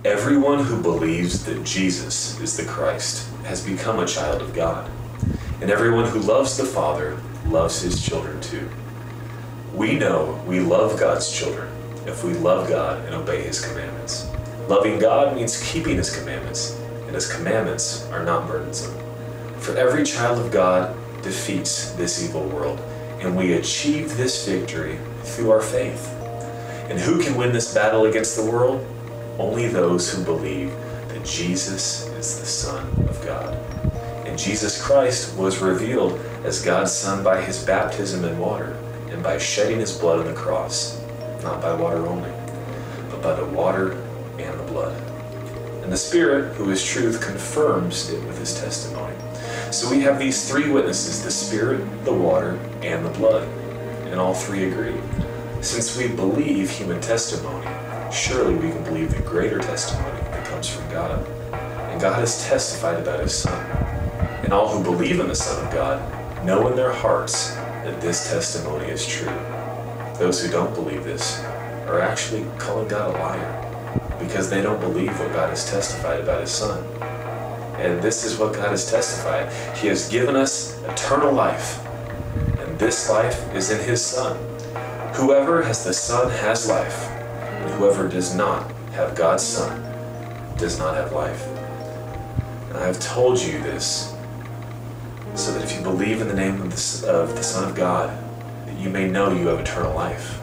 Everyone who believes that Jesus is the Christ has become a child of God. And everyone who loves the Father loves his children too. We know we love God's children if we love God and obey his commandments. Loving God means keeping his commandments, and his commandments are not burdensome. For every child of God defeats this evil world, and we achieve this victory through our faith. And who can win this battle against the world? Only those who believe that Jesus is the Son of God. And Jesus Christ was revealed as God's Son by his baptism in water and by shedding his blood on the cross, not by water only, but by the water and the blood. And the Spirit, who is truth, confirms it with his testimony. So we have these three witnesses, the Spirit, the water, and the blood, and all three agree. Since we believe human testimony, surely we can believe the greater testimony that comes from God. And God has testified about his Son. And all who believe in the Son of God know in their hearts that this testimony is true. Those who don't believe this are actually calling God a liar because they don't believe what God has testified about his Son. And this is what God has testified. He has given us eternal life, and this life is in his Son. Whoever has the Son has life, and whoever does not have God's Son does not have life. And I have told you this so that if you believe in the name of the Son of God, that you may know you have eternal life.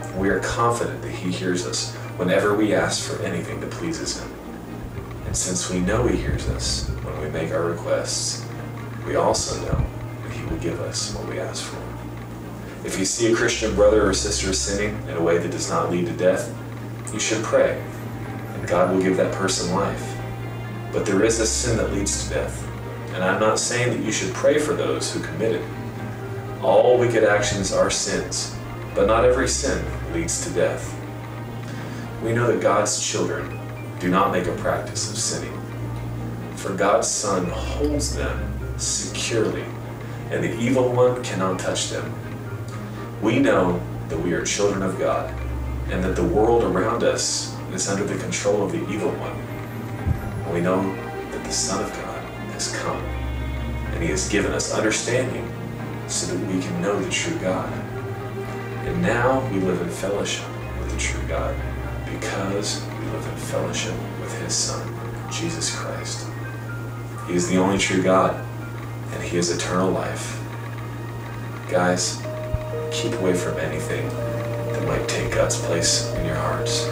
And we are confident that he hears us whenever we ask for anything that pleases him. And since we know he hears us when we make our requests, we also know that he will give us what we ask for. If you see a Christian brother or sister sinning in a way that does not lead to death, you should pray, and God will give that person life. But there is a sin that leads to death, and I'm not saying that you should pray for those who commit it. All wicked actions are sins, but not every sin leads to death. We know that God's children do not make a practice of sinning, for God's Son holds them securely, and the evil one cannot touch them. We know that we are children of God, and that the world around us is under the control of the evil one. And we know that the Son of God has come, and he has given us understanding so that we can know the true God. And now we live in fellowship with the true God, because we live in fellowship with his Son, Jesus Christ. He is the only true God, and he is eternal life. Guys, keep away from anything that might take God's place in your hearts.